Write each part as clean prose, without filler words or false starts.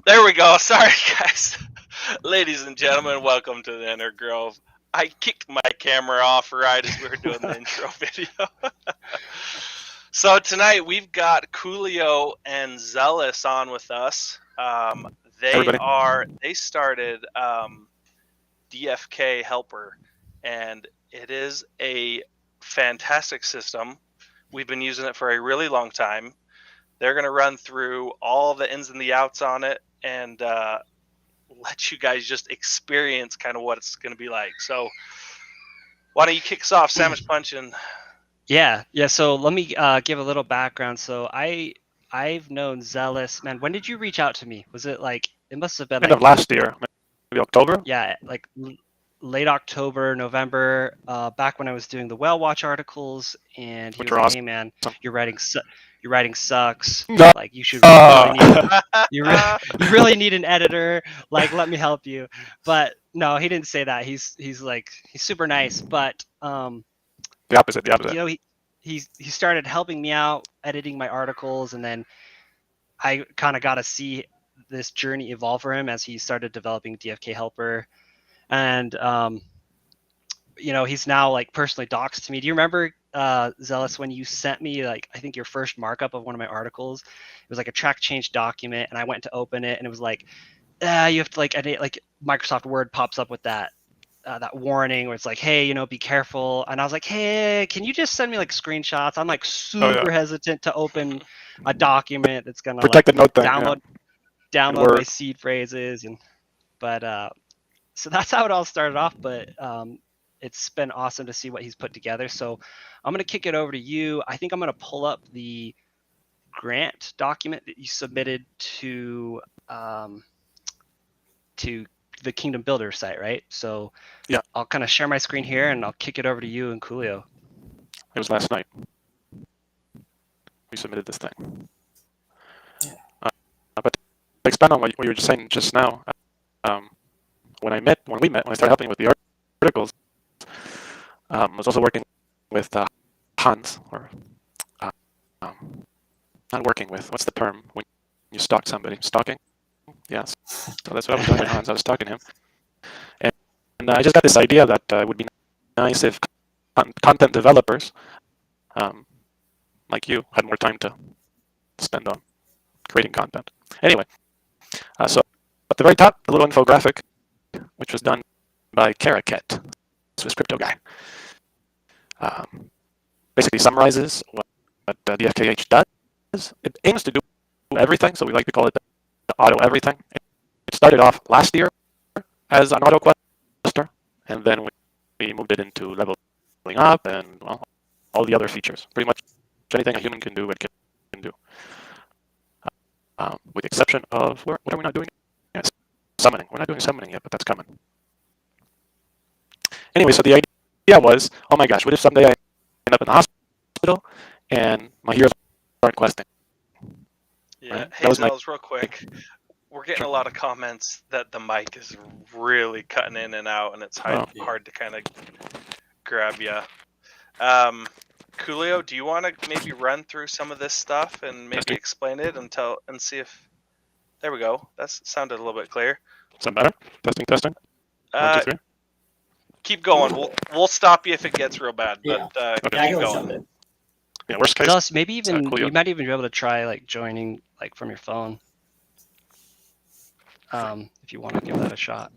There we go. Sorry, guys. Ladies and gentlemen, welcome to the Inner Grove. I kicked my camera off right as we were doing the intro video. So tonight we've got Coolio and Zealous on with us. They started DFK Helper, and it is a fantastic system. We've been using it for a really long time. They're going to run through all the ins and the outs on it and let you guys just experience kind of what it's going to be like. So why don't you kick us off, Sandwich Punch? And Yeah. So let me give a little background. So I've known Zealous. Man, when did you reach out to me? Was it like, it must have been end of last year, maybe October? Yeah, like late October, November, back when I was doing the Whale Watch articles, and he was like, "Hey man, your writing sucks. Like you should you really need an editor. Like let me help you." But no, he didn't say that. He's super nice, but the opposite. You know, he started helping me out editing my articles, and then I kind of got to see this journey evolve for him as he started developing DFK Helper. And he's now like personally doxed to me. Do you remember, Zealous, when you sent me like I think your first markup of one of my articles? It was like a track change document, and I went to open it, and it was like, you have to like edit, like Microsoft Word pops up with that warning where it's like, hey, be careful. And I was like, hey, can you just send me like screenshots? I'm like super hesitant to open a document that's gonna like download my seed phrases, but so that's how it all started off. But it's been awesome to see what he's put together. So I'm going to kick it over to you. I think I'm going to pull up the grant document that you submitted to the Kingdom Builder site, right? So yeah, I'll kind of share my screen here, and I'll kick it over to you and Coolio. It was last night we submitted this thing. Yeah. But to expand on what you were just saying just now, when I started helping with the articles, I was also working with Hans, or not working with, what's the term when you stalk somebody? Stalking? Yes. So that's what I was doing with Hans. I was stalking him. And I just got this idea that it would be nice if content developers like you had more time to spend on creating content. Anyway, so at the very top, a little infographic, which was done by Karaket, Swiss crypto guy. Basically summarizes what DFKH does. It aims to do everything, so we like to call it the auto-everything. It started off last year as an auto cluster, and then we moved it into leveling up and all the other features. Pretty much anything a human can do, it can do. With the exception of, what are we not doing? Yes, summoning. We're not doing summoning yet, but that's coming. Anyway, so the idea was, oh my gosh, what if someday I end up in the hospital and my heroes aren't questing? Yeah, right? Hey, Zealous, real quick. We're getting a lot of comments that the mic is really cutting in and out, and it's hard to kind of grab you. Coolio, do you want to maybe run through some of this stuff and maybe explain it and see if... There we go. That sounded a little bit clear. Sound better? Testing. 1, 2, 3. Keep going. We'll stop you if it gets real bad. But keep going. Yeah, worst case. Plus, maybe even you might even be able to try like joining like from your phone. If you want to give that a shot.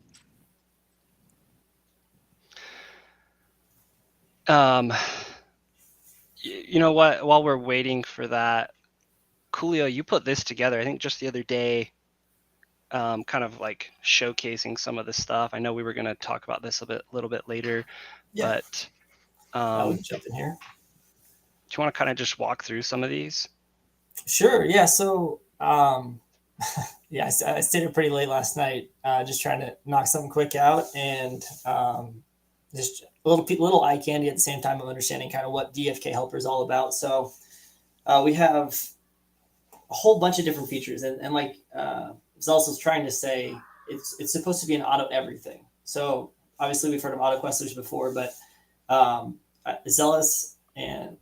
You know what? While we're waiting for that, Coolio, you put this together, I think just the other day, kind of like showcasing some of the stuff. I know we were going to talk about this a little bit later, but I'll jump in here. Do you want to kind of just walk through some of these? Sure. Yeah. So, I stayed up pretty late last night, just trying to knock something quick out, and just a little eye candy at the same time of understanding kind of what DFK Helper is all about. So we have a whole bunch of different features, and like Zealous was trying to say, it's supposed to be an auto everything. So obviously we've heard of auto questers before, but Zealous and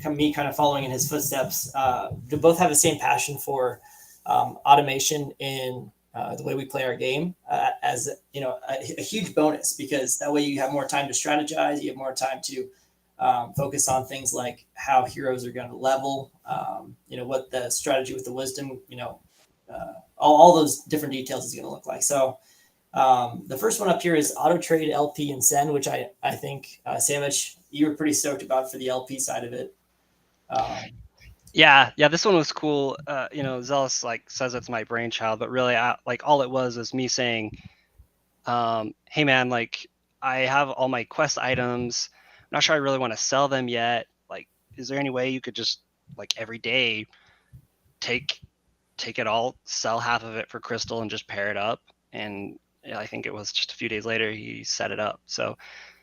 me kind of following in his footsteps, they both have the same passion for automation in the way we play our game as a huge bonus, because that way you have more time to strategize, you have more time to focus on things like how heroes are going to level, what the strategy with the wisdom, all those different details is going to look like. So the first one up here is auto trade, LP, and send, which I think Sandwich, you were pretty stoked about for the LP side of it. Yeah, this one was cool. Zealous like says it's my brainchild, but really, like all it was me saying, "Hey man, like I have all my quest items. I'm not sure I really want to sell them yet. Like, is there any way you could just like every day take it all, sell half of it for crystal, and just pair it up?" And I think it was just a few days later he set it up. So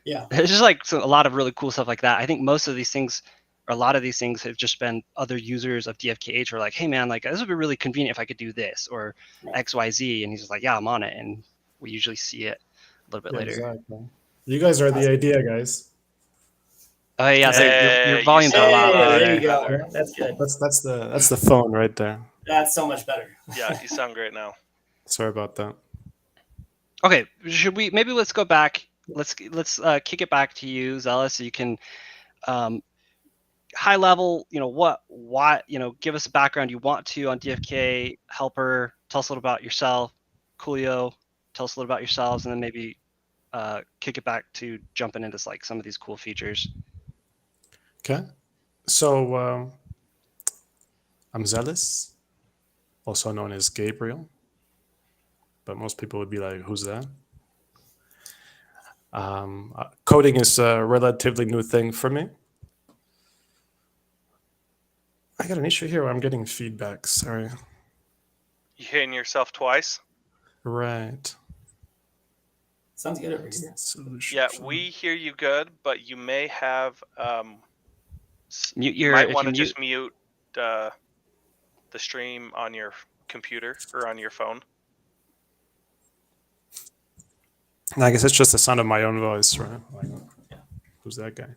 yeah, it's just like a lot of really cool stuff like that. I think most of these things, or a lot of these things, have just been other users of DFKH are like, "Hey man, like this would be really convenient if I could do this or XYZ," and he's just like, "Yeah, I'm on it." And we usually see it a little bit later. Exactly. You guys are the idea guys. Oh yeah, so your You volume's a sound lot there louder. you go. better. That's good. That's the phone right there. That's so much better. Yeah, you sound great now. Sorry about that. Okay, should we maybe let's go back? Let's kick it back to you, Zealous, so you can high level, why, give us a background you want to on DFK Helper. Tell us a little about yourself. Coolio, tell us a little about yourselves, and then maybe kick it back to jumping into like some of these cool features. Okay. So I'm Zealous, also known as Gabriel, but most people would be like, "Who's that?" Coding is a relatively new thing for me. I got an issue here where I'm getting feedback. Sorry. You hitting yourself twice? Right. Sounds good over here. Yeah, we hear you good, but you may have Mute you your. might If want to you mute, just mute the stream on your computer or on your phone. I guess it's just the sound of my own voice, right? Like, who's that guy?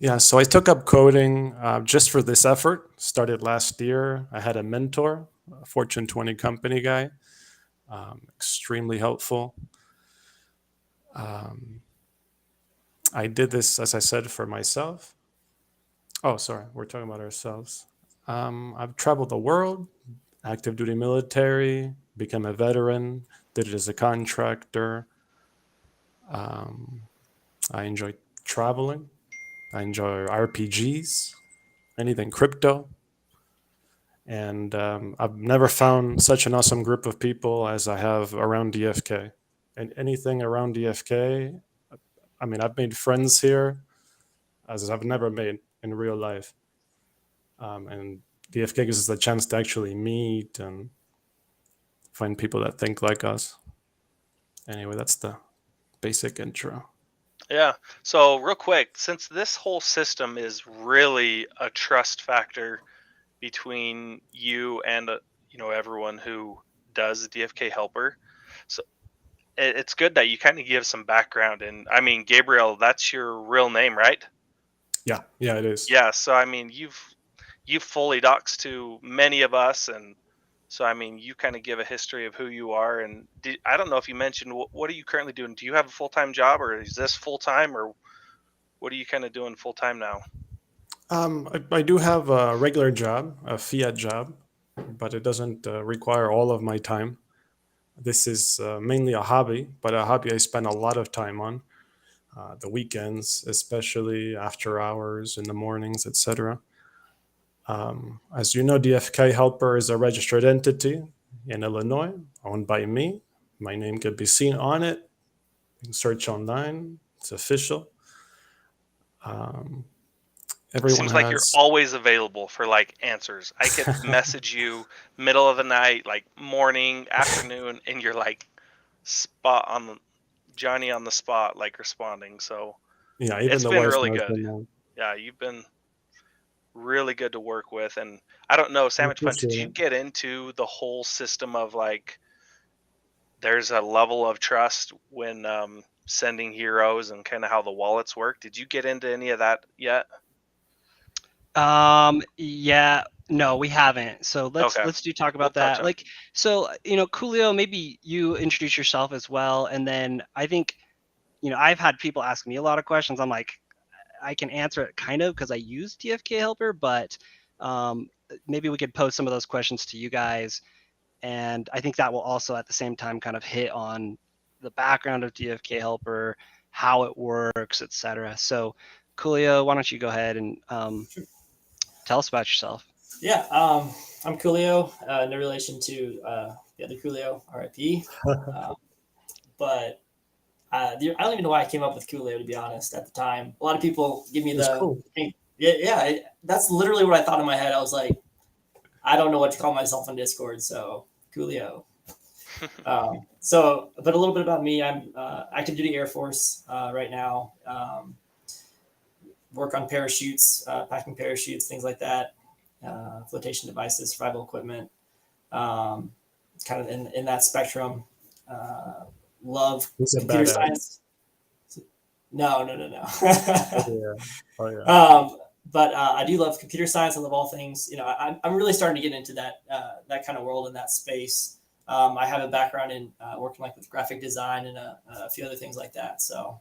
Yeah, so I took up coding just for this effort. Started last year. I had a mentor, a Fortune 20 company guy, extremely helpful. I did this, as I said, for myself. Oh, sorry, we're talking about ourselves. I've traveled the world, active duty military, became a veteran, did it as a contractor. I enjoy traveling. I enjoy RPGs, anything crypto. And I've never found such an awesome group of people as I have around DFK. And anything around DFK, I mean, I've made friends here as I've never made in real life. And DFK gives us the chance to actually meet and find people that think like us. Anyway, that's the basic intro. Yeah. So real quick, since this whole system is really a trust factor between you and everyone who does DFK Helper, so it's good that you kind of give some background. And I mean, Gabriel, that's your real name, right? Yeah, it is. Yeah. So I mean, you've fully doxed to many of us, and so I mean, you kind of give a history of who you are. And I don't know if you mentioned what are you currently doing? Do you have a full-time job, or is this full-time, or what are you kind of doing full-time now? I do have a regular job, a fiat job, but it doesn't require all of my time. This is mainly a hobby, but a hobby I spend a lot of time on. The weekends, especially after hours, in the mornings, etc. As you know, DFK Helper is a registered entity in Illinois, owned by me. My name could be seen on it. You can search online. It's official. Everyone Seems like you're always available for like answers. I could message you middle of the night, like morning, afternoon, and you're like Johnny on the spot, like responding. So yeah, even it's the been wife really knows good. my name. Yeah, you've been really good to work with. And I don't know, Sandwich Fun, did you get into the whole system of like there's a level of trust when sending heroes and kind of how the wallets work? Did you get into any of that yet? Yeah, No, we haven't. So let's Okay. let's talk We'll about touch that. on- Like, so Coolio, maybe you introduce yourself as well, and then I think I've had people ask me a lot of questions. I'm like, I can answer it kind of because I use DFK Helper, but maybe we could pose some of those questions to you guys, and I think that will also at the same time kind of hit on the background of DFK Helper, how it works, etc. So, Coolio, why don't you go ahead and tell us about yourself? Yeah, I'm Coolio, no relation to the other Coolio, RIP. But I don't even know why I came up with Coolio, to be honest, at the time. A lot of people give me It's the, cool. that's literally what I thought in my head. I was like, I don't know what to call myself on Discord, so Coolio. But a little bit about me. I'm active duty Air Force right now. Work on parachutes, packing parachutes, things like that. Flotation devices, survival equipment. Kind of in that spectrum. Love He's a computer badass. science. No. Oh yeah. Oh yeah. But I do love computer science. I love all things. I'm really starting to get into that kind of world in that space. I have a background in working with graphic design and a few other things like that. So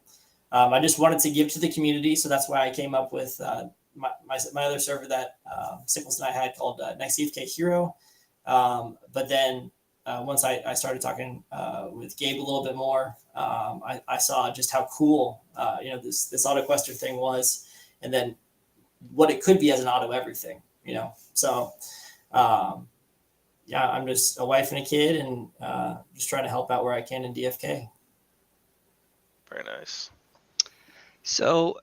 I just wanted to give to the community. So that's why I came up with my other server that Sickles and I had called Next DFK Hero. But then once I started talking with Gabe a little bit more, I saw just how cool this auto quester thing was, and then what it could be as an auto everything. So I'm just a wife and a kid, and just trying to help out where I can in DFK. Very nice. So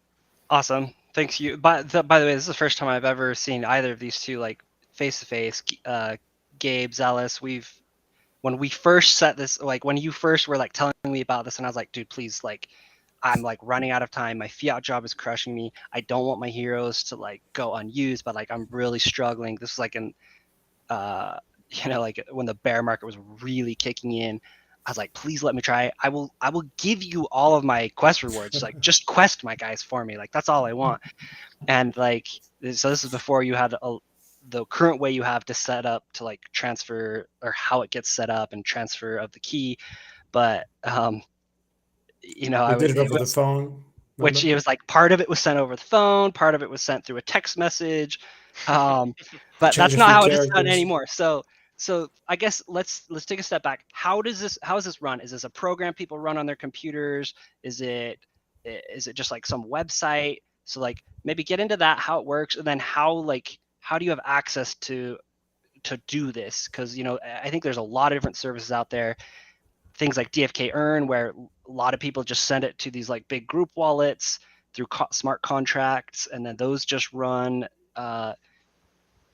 awesome. Thanks you. By the way, this is the first time I've ever seen either of these two like face to face. Gabe, Zealous, when we first set this, like when you first were like telling me about this, and I was like, dude, please, like, I'm like running out of time. My fiat job is crushing me. I don't want my heroes to like go unused, but like I'm really struggling. This is like like when the bear market was really kicking in. I was like, please let me try. I will give you all of my quest rewards. Like, just quest my guys for me. Like, that's all I want. And like, so this is before you had the current way you have to set up to like transfer, or how it gets set up and transfer of the key. But We did it over the phone. Which it was like part of it was sent over the phone, part of it was sent through a text message. But that's not how it is done anymore. So I guess let's take a step back. How is this run? Is this a program people run on their computers? Is it just like some website? So like maybe get into that, how it works, and then how do you have access to do this? Because I think there's a lot of different services out there. Things like DFK Earn, where a lot of people just send it to these like big group wallets through smart contracts, and then those just run.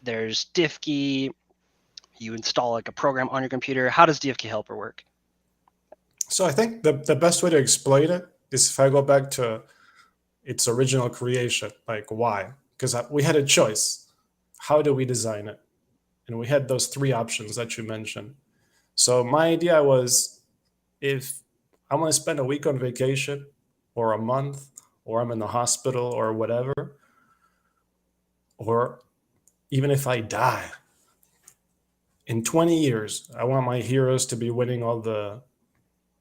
There's DFK. You install like a program on your computer. How does DFK Helper work? So I think the best way to explain it is if I go back to its original creation, like why? Because we had a choice. How do we design it? And we had those three options that you mentioned. So my idea was, if I want to spend a week on vacation or a month, or I'm in the hospital or whatever, or even if I die, in 20 years, I want my heroes to be winning all the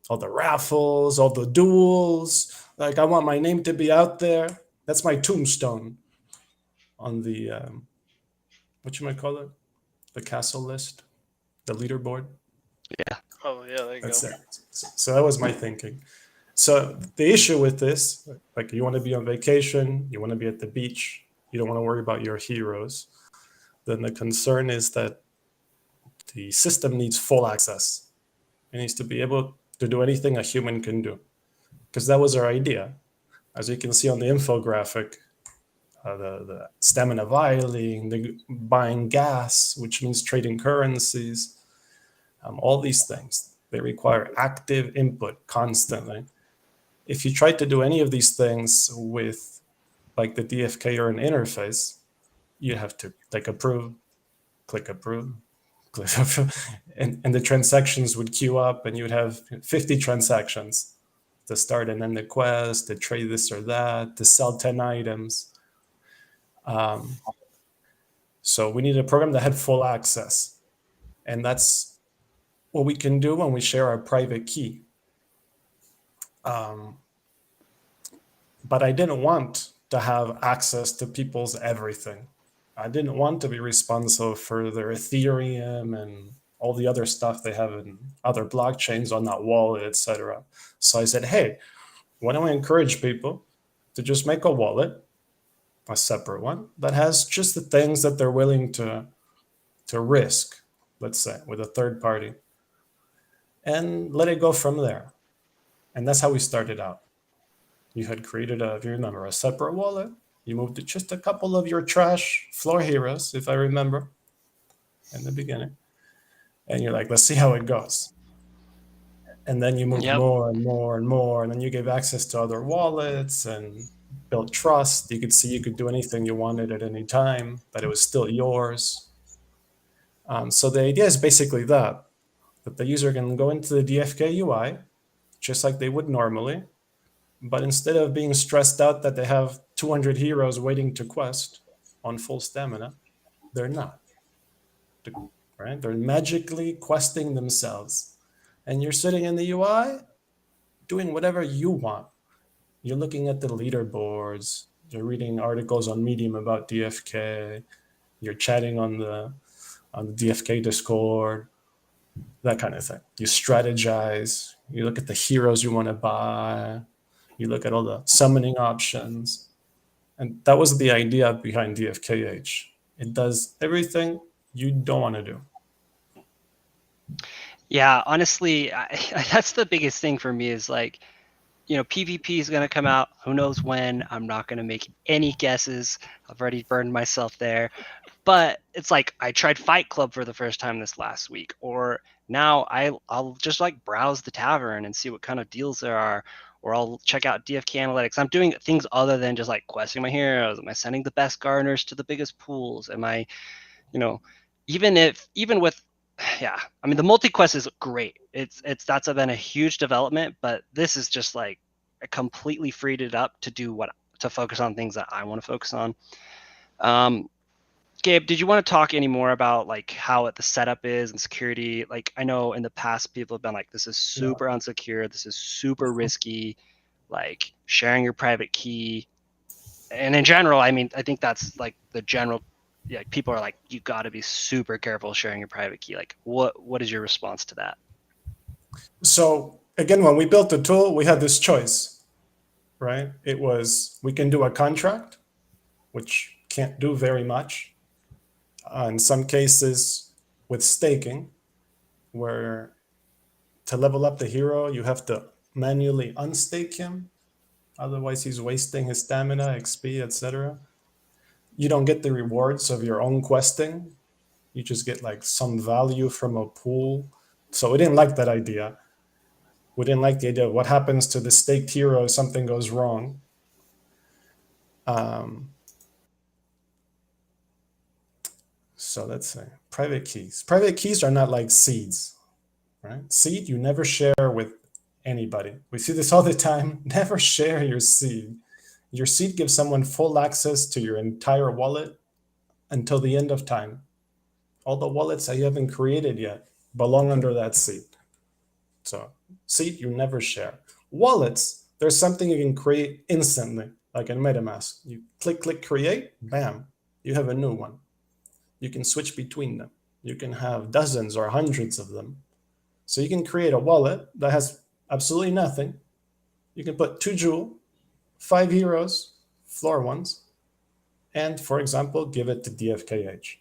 raffles, all the duels. Like, I want my name to be out there. That's my tombstone on the what you might call it, the castle list, the leaderboard. Yeah. Oh yeah, there you That's go. it. So that was my thinking. So the issue with this, like, you want to be on vacation, you want to be at the beach, you don't want to worry about your heroes. Then the concern is that the system needs full access. It needs to be able to do anything a human can do, because that was our idea. As you can see on the infographic, the stamina vialing, the buying gas, which means trading currencies, all these things, they require active input constantly. If you try to do any of these things with like the DFK or an interface, you have to click approve, click approve, click approve, and the transactions would queue up, and you'd have 50 transactions to start and end the quest, to trade this or that, to sell 10 items. So we needed a program that had full access. And that's what we can do when we share our private key. But I didn't want to have access to people's everything. I didn't want to be responsible for their Ethereum and all the other stuff they have in other blockchains on that wallet, etc. So I said, hey, why don't we encourage people to just make a wallet, a separate one, that has just the things that they're willing to risk, let's say, with a third party, and let it go from there. And that's how we started out. You had created, if you remember, a separate wallet. You moved to just a couple of your trash floor heroes, if I remember, in the beginning. And you're like, let's see how it goes. And then you moved more and more and more. And then you gave access to other wallets and built trust. You could see you could do anything you wanted at any time, that it was still yours. So the idea is basically that the user can go into the DFK UI, just like they would normally. But instead of being stressed out that they have 200 heroes waiting to quest on full stamina, they're not. Right? They're magically questing themselves. And you're sitting in the UI doing whatever you want. You're looking at the leaderboards. You're reading articles on Medium about DFK. You're chatting on the DFK Discord, that kind of thing. You strategize. You look at the heroes you want to buy. You look at all the summoning options. And that was the idea behind DFKH. It does everything you don't want to do. Yeah, honestly, that's the biggest thing for me is like, PvP is going to come out. Who knows when? I'm not going to make any guesses. I've already burned myself there. But it's like I tried Fight Club for the first time this last week, or now I'll just like browse the tavern and see what kind of deals there are, or I'll check out DFK analytics. I'm doing things other than just like questing my heroes. Am I sending the best gardeners to the biggest pools? Am I, even with the multi-quest is great. That's been a huge development, but this is just like completely freed it up to focus on things that I want to focus on. Gabe, did you want to talk any more about like how the setup is and security? Like I know in the past people have been like, this is super unsecure, this is super risky, like sharing your private key. And in general, I think that's like the general, people are like, you got to be super careful sharing your private key. Like what is your response to that? So again, when we built the tool, we had this choice, right? It was, we can do a contract, which can't do very much. In some cases with staking, where to level up the hero, you have to manually unstake him. Otherwise, he's wasting his stamina, XP, etc. You don't get the rewards of your own questing. You just get like some value from a pool. So we didn't like that idea. We didn't like the idea of what happens to the staked hero if something goes wrong. So let's say private keys. Private keys are not like seeds, right? Seed, you never share with anybody. We see this all the time. Never share your seed. Your seed gives someone full access to your entire wallet until the end of time. All the wallets that you haven't created yet belong under that seed. So seed, you never share. Wallets, there's something you can create instantly, like in MetaMask. You click, create, bam, you have a new one. You can switch between them. You can have dozens or hundreds of them. So you can create a wallet that has absolutely nothing. You can put 2 Joule, 5 heroes, floor ones, and for example, give it to DFKH.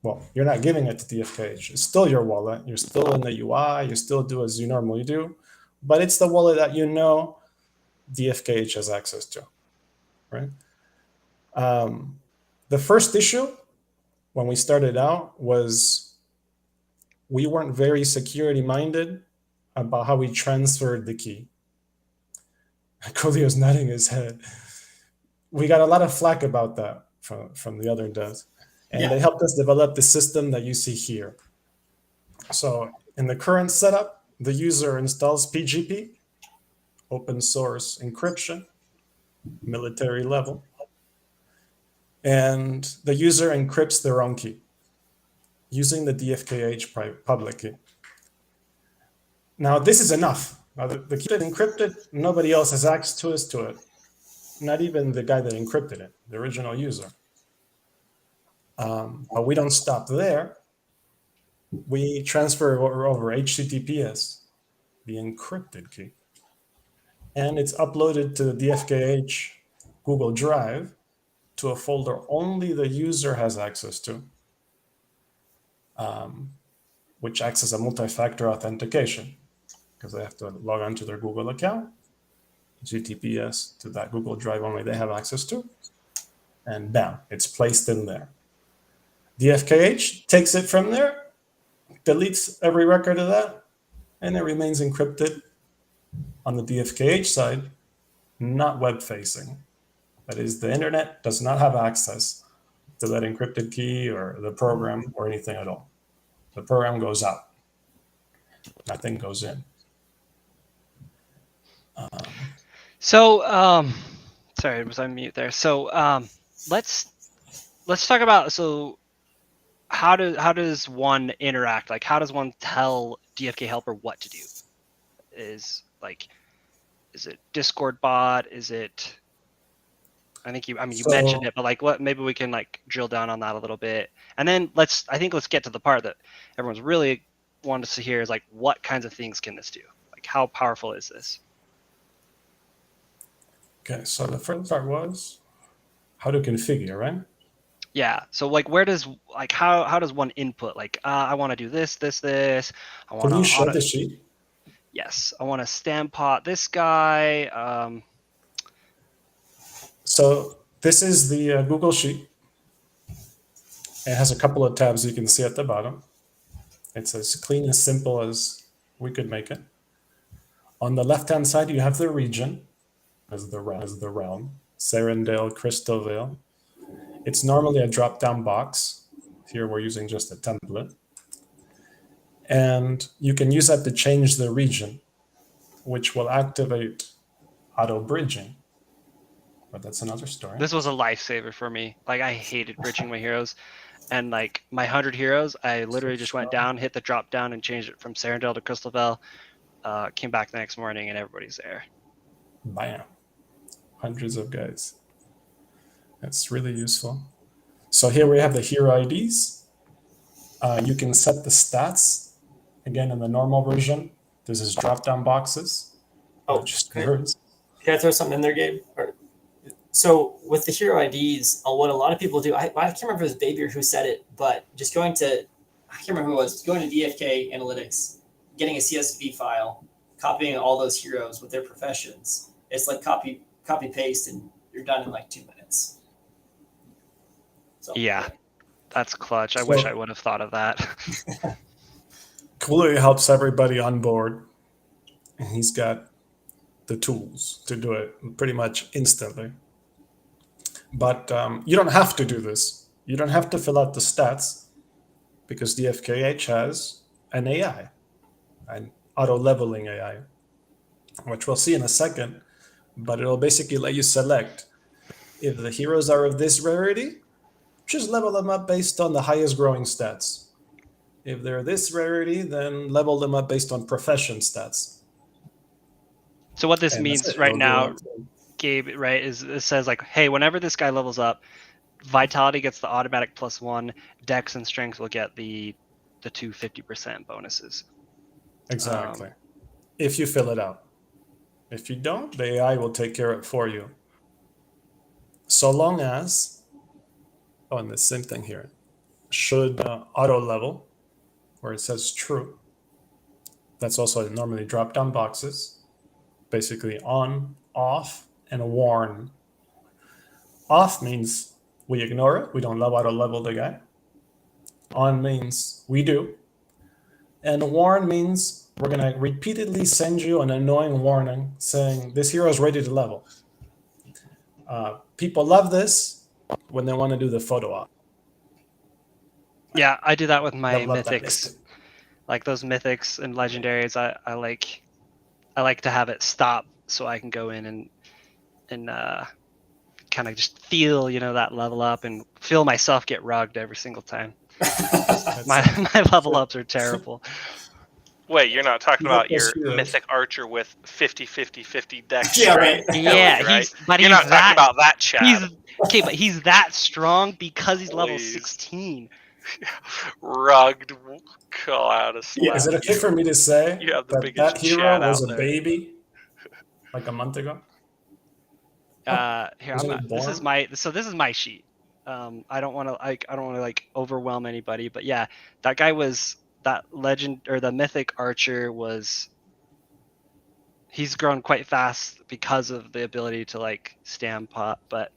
Well, you're not giving it to DFKH. It's still your wallet. You're still in the UI. You still do as you normally do, but it's the wallet that DFKH has access to, right? The first issue when we started out was we weren't very security minded about how we transferred the key. Coolio's nodding his head. We got a lot of flack about that from the other devs. And they helped us develop the system that you see here. So in the current setup, the user installs PGP, open source encryption, military level. And the user encrypts their own key using the DFKH public key. Now, this is enough. Now, the key is encrypted, nobody else has access to it, not even the guy that encrypted it, the original user. But we don't stop there. We transfer over HTTPS, the encrypted key. And it's uploaded to the DFKH Google Drive to a folder only the user has access to, which acts as a multi-factor authentication because they have to log on to their Google account, GTPS to that Google Drive only they have access to, and bam, it's placed in there. DFKH takes it from there, deletes every record of that, and it remains encrypted on the DFKH side, not web-facing. That is, the internet does not have access to that encrypted key or the program or anything at all. The program goes out. Nothing goes in. So, sorry, was I mute there? So, let's talk about, so how does one interact? Like, how does one tell DFK helper what to do? Is it Discord bot? Is it, I think you mentioned it, but like, what, maybe we can like drill down on that a little bit. And then let's get to the part that everyone's really wanted to hear is like, what kinds of things can this do? Like, how powerful is this? Okay, so the first part was how to configure, right? Yeah. So like, where does, like, how does one input? Like, I want to do this. I want Can you show the sheet? Yes, I want to stampot this guy. So this is the Google Sheet. It has a couple of tabs you can see at the bottom. It's as clean and simple as we could make it. On the left-hand side, you have the region as the realm, Serendale, Crystal Vale. It's normally a drop-down box. Here we're using just a template. And you can use that to change the region, which will activate auto-bridging. But that's another story. This was a lifesaver for me. Like, I hated bridging my heroes. And like my 100 heroes, I literally just went down, hit the drop down, and changed it from Serendale to Crystal Vale. Came back the next morning, and everybody's there. Bam. Hundreds of guys. That's really useful. So here we have the hero IDs. You can set the stats. Again, in the normal version, there's these drop-down boxes. Oh, just can words. I throw something in there, Gabe? So with the hero IDs, what a lot of people do, I can't remember if it was Babier who said it, but just I can't remember who it was, going to DFK Analytics, getting a CSV file, copying all those heroes with their professions. It's like copy paste, and you're done in like 2 minutes. So, yeah, that's clutch. I wish I would have thought of that. Cooler helps everybody on board, and he's got the tools to do it pretty much instantly. But you don't have to do this. You don't have to fill out the stats because DFKH has an AI, an auto-leveling AI, which we'll see in a second. But it'll basically let you select if the heroes are of this rarity, just level them up based on the highest growing stats. If they're this rarity, then level them up based on profession stats. So what this means right now, Gabe, right, is it says like, hey, whenever this guy levels up, Vitality gets the automatic +1, Dex and Strength will get the 250% bonuses. Exactly. If you fill it out. If you don't, the AI will take care of it for you. So long as, and the same thing here, should auto level, where it says true. That's also normally drop-down boxes, basically on, off, and warn. Off means we ignore it. We don't auto level the guy. On means we do. And warn means we're going to repeatedly send you an annoying warning saying this hero is ready to level. People love this when they want to do the photo op. Yeah, I do that with my mythics. Like those mythics and legendaries, I like to have it stop so I can go in and kind of just feel, that level up and feel myself get rugged every single time. My level ups are terrible. Wait, you're not talking You got about your those heroes. mythic archer with 50-50-50 dex Yeah, strength right. Yeah, ability, right? he's You're not talking about that, Chad. but he's that strong because he's level Please. 16. Rugged, call out a slap. Yeah. Is it okay for me to say You have the that biggest that hero Chad was out a there. baby like a month ago? Here, Wasn't he this is born? my sheet. I don't want to overwhelm anybody, but yeah, that guy was that legend or the mythic archer was. He's grown quite fast because of the ability to stand pot, but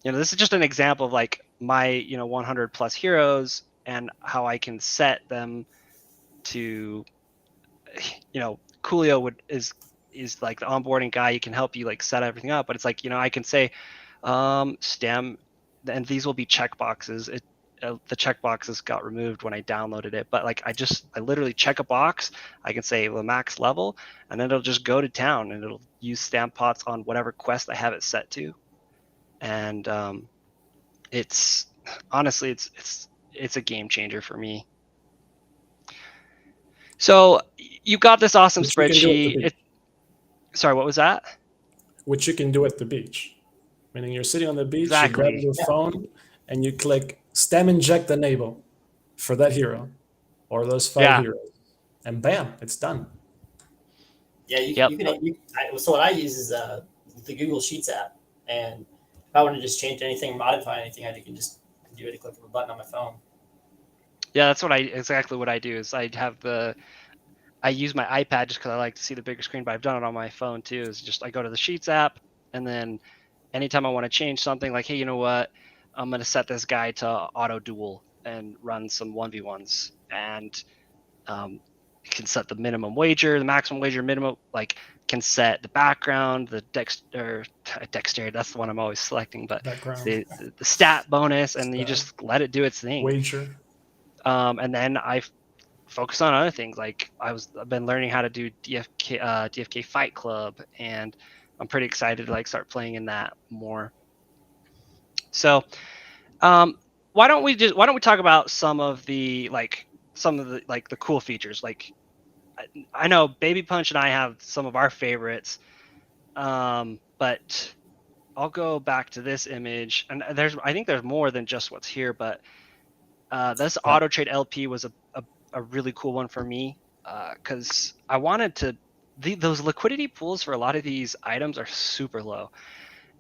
this is just an example of my 100 plus heroes and how I can set them to Coolio is like the onboarding guy. He can help you set everything up, but it's I can say stem, and these will be checkboxes. The checkboxes got removed when I downloaded it, but I literally check a box. I can say the max level, and then it'll just go to town and it'll use stamp pots on whatever quest I have it set to. And it's honestly it's a game changer for me. So you got this awesome Which you can do at the spreadsheet. beach. Sorry, what was that? Which you can do at the beach. Meaning you're sitting on the beach, Exactly. you grab your phone, and you click stem inject enable for that hero or those 5 heroes. And bam, it's done. Yeah, so what I use is the Google Sheets app, and if I want to just change anything, modify anything, I can just do it at a click of a button on my phone. Yeah, that's exactly what I do. Is I use my iPad just because I like to see the bigger screen, but I've done it on my phone too. Is just I go to the Sheets app, and then anytime I want to change something, like, hey, you know what, I'm gonna set this guy to auto duel and run some 1v1s, and you can set the minimum wager, the maximum wager, minimum, can set the background, the dexterity. That's the one I'm always selecting, but the stat bonus, and you just let it do its thing. Wager. And then I focus on other things. I've been learning how to do DFK Fight Club, and I'm pretty excited to start playing in that more. So, why don't we talk about some of the the cool features? I know Baby Punch and I have some of our favorites, but I'll go back to this image, and I think there's more than just what's here, but this auto trade LP was a really cool one for me because I wanted to. Those liquidity pools for a lot of these items are super low,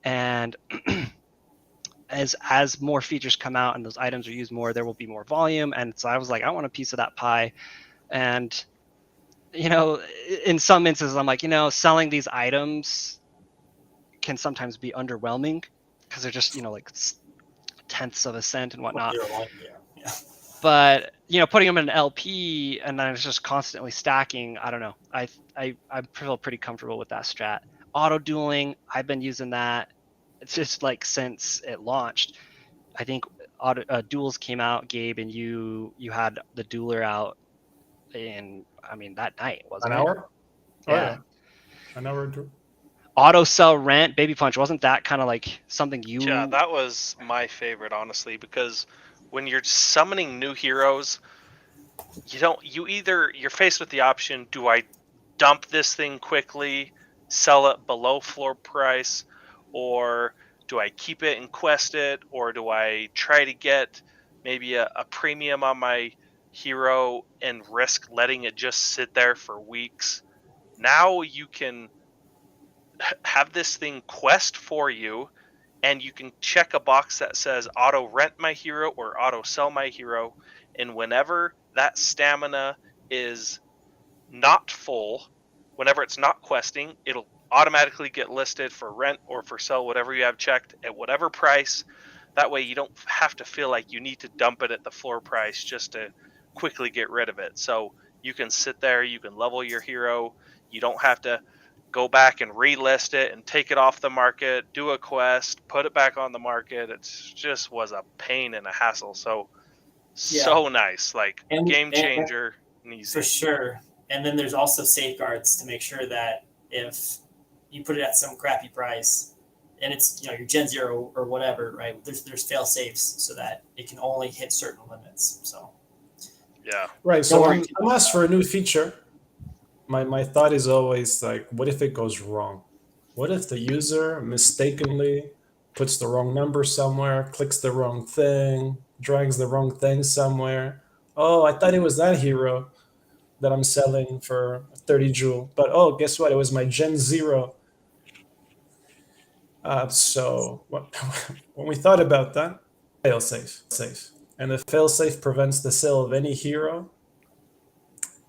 and as more features come out and those items are used more, there will be more volume. And so I was like, I want a piece of that pie. And in some instances, I'm like, selling these items can sometimes be underwhelming because they're just tenths of a cent and whatnot. Yeah. But putting them in an LP and then it's just constantly stacking. I don't know. I feel pretty comfortable with that strat. Auto dueling, I've been using that. It's just since it launched. I think duels came out, Gabe, and you had the dueler out in that night, wasn't it? An hour? Yeah. An hour. Auto sell rent, Baby Punch, wasn't that kind of something you? Yeah, that was my favorite, honestly, because when you're summoning new heroes, you're faced with the option: do I dump this thing quickly, sell it below floor price, or do I keep it and quest it, or do I try to get maybe a premium on my hero and risk letting it just sit there for weeks? Now you can have this thing quest for you, and you can check a box that says auto rent my hero or auto sell my hero, and whenever that stamina is not full, whenever it's not questing, it'll automatically get listed for rent or for sell, whatever you have checked, at whatever price. That way you don't have to feel like you need to dump it at the floor price just to quickly get rid of it. So you can sit there, you can level your hero, you don't have to go back and relist it and take it off the market, do a quest, put it back on the market. It just was a pain and a hassle. So nice, game changer, and easy. For sure. And then there's also safeguards to make sure that if you put it at some crappy price and it's your Gen 0 or whatever, right? There's fail safes so that it can only hit certain limits. So Yeah. Right. So worry I'm asked for a new feature. My thought is always like, what if it goes wrong? What if the user mistakenly puts the wrong number somewhere, clicks the wrong thing, drags the wrong thing somewhere? Oh, I thought it was that hero that I'm selling for 30 jewel, but oh, guess what? It was my Gen Zero. So when we thought about that, fail safe, and the fail safe prevents the sale of any hero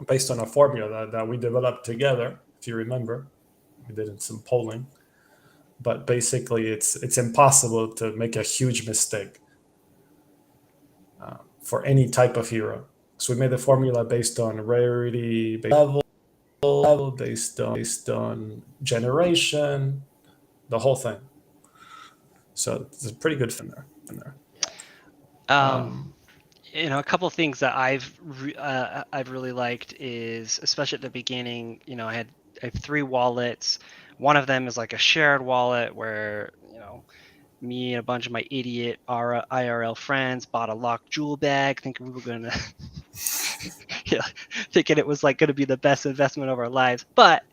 based on a formula that we developed together. If you remember, we did some polling, but basically it's impossible to make a huge mistake for any type of hero. So we made the formula based on rarity, level, based on generation, the whole thing. So it's a pretty good fin there. A couple of things that I've really liked is, especially at the beginning, I have 3 wallets. One of them is like a shared wallet where me and a bunch of my idiot IRL friends bought a locked jewel bag, thinking we were gonna thinking it was like going to be the best investment of our lives. But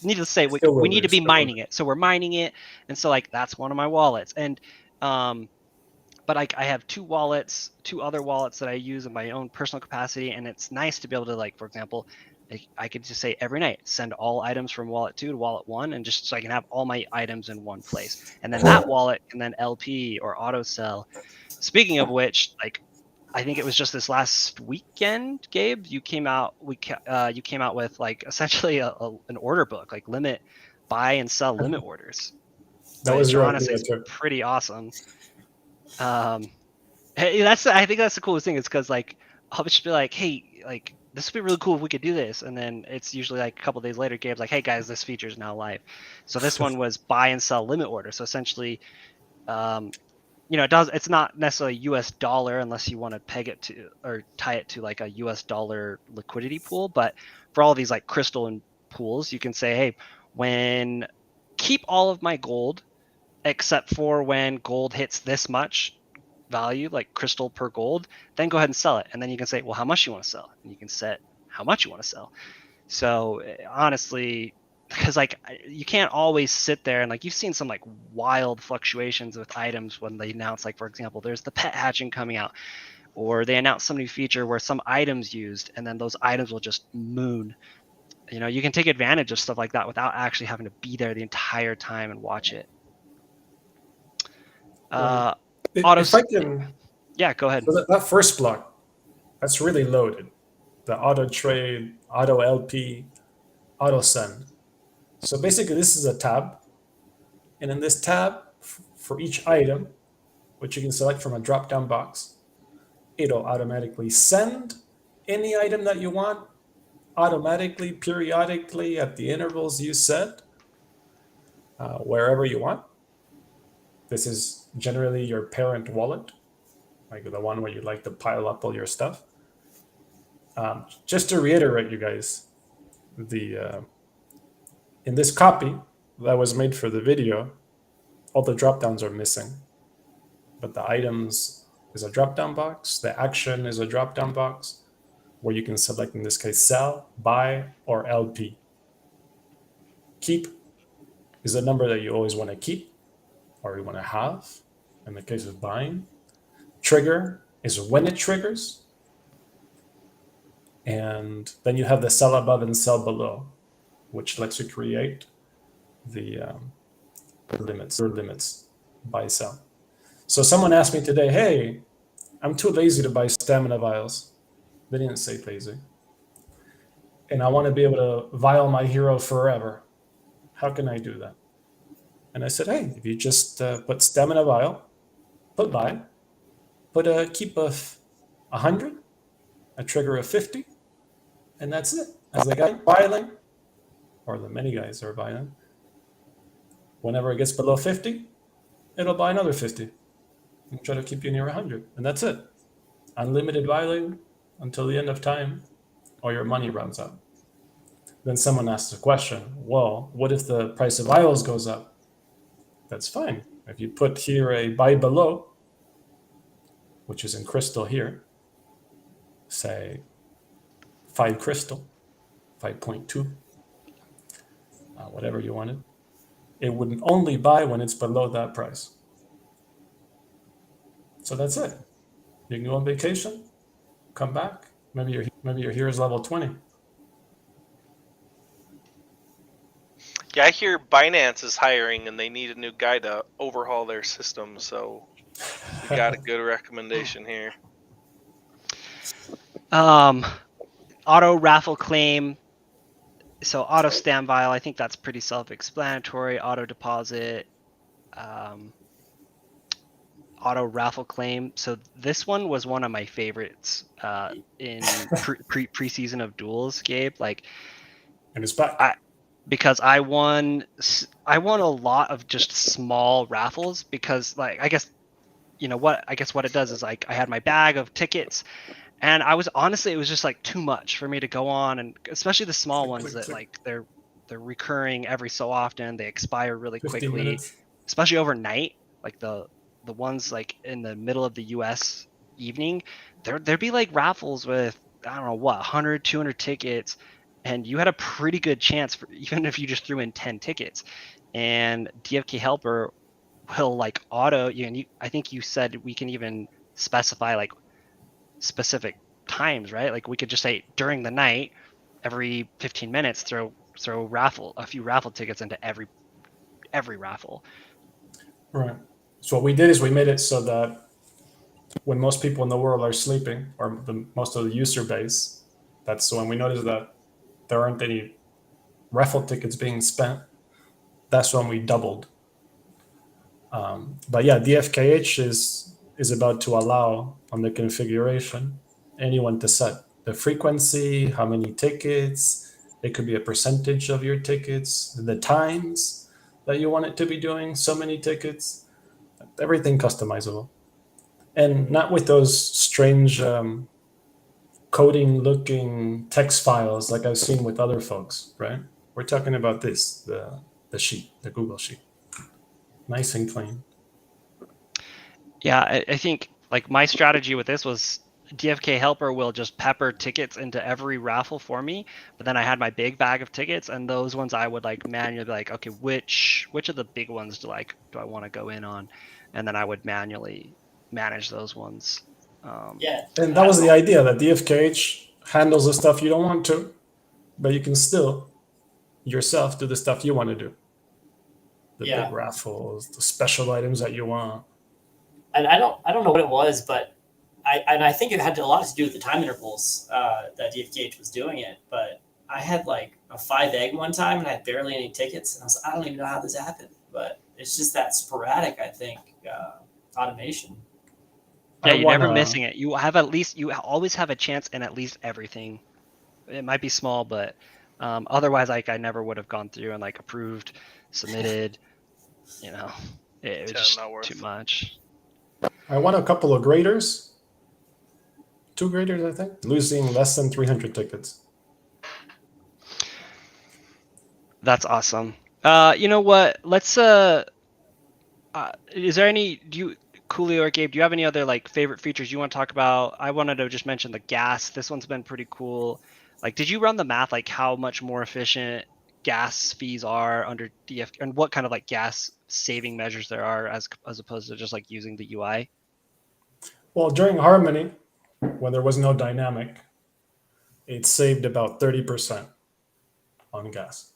needless to say, we need to be mining it. So we're mining it, and so like that's one of my wallets. And but I have 2 wallets, 2 other wallets that I use in my own personal capacity, and it's nice to be able to, like, for example, I could just say every night, send all items from wallet 2 to wallet 1, and just so I can have all my items in one place. And then that wallet can then LP or auto sell. Speaking of which, like, I think it was just this last weekend, Gabe, you came out with like essentially an order book, like limit buy and sell limit orders. That was your honestly, idea, it's pretty awesome. I think that's the coolest thing, is because like I'll just be like, hey, like this would be really cool if we could do this, and then it's usually like a couple days later, Gabe's like, hey guys, this feature is now live. So this one was buy and sell limit order. So essentially, it's not necessarily US dollar unless you want to peg it to or tie it to like a US dollar liquidity pool. But for all of these like crystal and pools, you can say, hey, keep all of my gold except for when gold hits this much value, like crystal per gold, then go ahead and sell it. And then you can say, well, how much you want to sell? And you can set how much you want to sell. So honestly, because like you can't always sit there and like you've seen some like wild fluctuations with items when they announce, like, for example, there's the pet hatching coming out, or they announce some new feature where some items used, and then those items will just moon. You can take advantage of stuff like that without actually having to be there the entire time and watch it. If I can, yeah, go ahead. So that first block, that's really loaded. The auto trade, auto LP, auto send. So basically, this is a tab, and in this tab, for each item, which you can select from a drop-down box, it'll automatically send any item that you want, automatically, periodically, at the intervals you set, wherever you want. This is generally your parent wallet, like the one where you like to pile up all your stuff. Just to reiterate, you guys, in this copy that was made for the video, all the drop-downs are missing. But the items is a drop-down box, the action is a drop-down box, where you can select, in this case, sell, buy, or LP. Keep is a number that you always want to keep, or you want to have, in the case of buying. Trigger is when it triggers. And then you have the sell above and sell below, which lets you create the limits buy sell. So someone asked me today, hey, I'm too lazy to buy stamina vials. They didn't say lazy. And I want to be able to vial my hero forever. How can I do that? And I said, hey, if you just put stamina vial, put buy, put a keep of 100, a trigger of 50, and that's it. As the guy vialing, or the many guys are vialing, whenever it gets below 50, it'll buy another 50 and try to keep you near 100. And that's it. Unlimited vialing until the end of time, or your money runs out. Then someone asks the question, well, what if the price of vials goes up? that's fine. If you put here a buy below, which is in crystal here, say 5 crystal, 5.2, whatever you wanted, it would only buy when it's below that price. So that's it. You can go on vacation, come back. Maybe you're here as level 20. Yeah, I hear Binance is hiring and they need a new guy to overhaul their system. So we got a good recommendation here. Auto raffle claim. So auto standby, I think that's pretty self-explanatory. Auto deposit, auto raffle claim. So this one was one of my favorites in preseason of duels, Gabe. Like, And it's back. Because I won a lot of just small raffles because, like, I guess what it does is, like, I had my bag of tickets. And I was honestly, it was just like too much for me to go on, and especially the small ones that like they're recurring every so often. They expire really quickly, minutes. especially overnight. Like the ones like in the middle of the U.S. evening, there'd be like raffles with, I don't know what, 100, 200 tickets, and you had a pretty good chance for, even if you just threw in 10 tickets. And DFK Helper will like auto. I think you said we can even specify like specific times, right? Like we could just say during the night, every 15 minutes, throw a few raffle tickets into every raffle. Right. So what we did is we made it so that when most people in the world are sleeping, or most of the user base, that's when we notice that there aren't any raffle tickets being spent. That's when we doubled. But yeah, DFKH is about to allow on the configuration anyone to set the frequency, how many tickets. It could be a percentage of your tickets, the times that you want it to be doing, so many tickets, everything customizable. And not with those strange coding looking text files like I've seen with other folks, right? We're talking about this, the sheet, the Google sheet. Nice and clean. Yeah, I think like my strategy with this was DFK Helper will just pepper tickets into every raffle for me, but then I had my big bag of tickets, and those ones I would like manually be like, okay, which of the big ones do I want to go in on, and then I would manually manage those ones. Yeah, And that was the idea, that DFKH handles the stuff you don't want to, but you can still yourself do the stuff you want to do. The big raffles, the special items that you want. And I don't know what it was, but I think it had a lot to do with the time intervals that DFKH was doing it. But I had like a 5 egg one time, and I had barely any tickets, and I don't even know how this happened. But it's just that sporadic, I think, automation. Yeah, you're never missing it. You always have a chance in at least everything. It might be small, but otherwise, like, I never would have gone through and like approved, submitted. It was just too much. I won a couple of graders, 2 graders, I think, losing less than 300 tickets. That's awesome. You know what? Let's. Is there any? Coolio or Gabe, do you have any other like favorite features you want to talk about? I wanted to just mention the gas. This one's been pretty cool. Like, did you run the math, like how much more efficient gas fees are under DF, and what kind of like gas saving measures there are as opposed to just like using the UI? Well, during Harmony, when there was no dynamic, it saved about 30% on gas.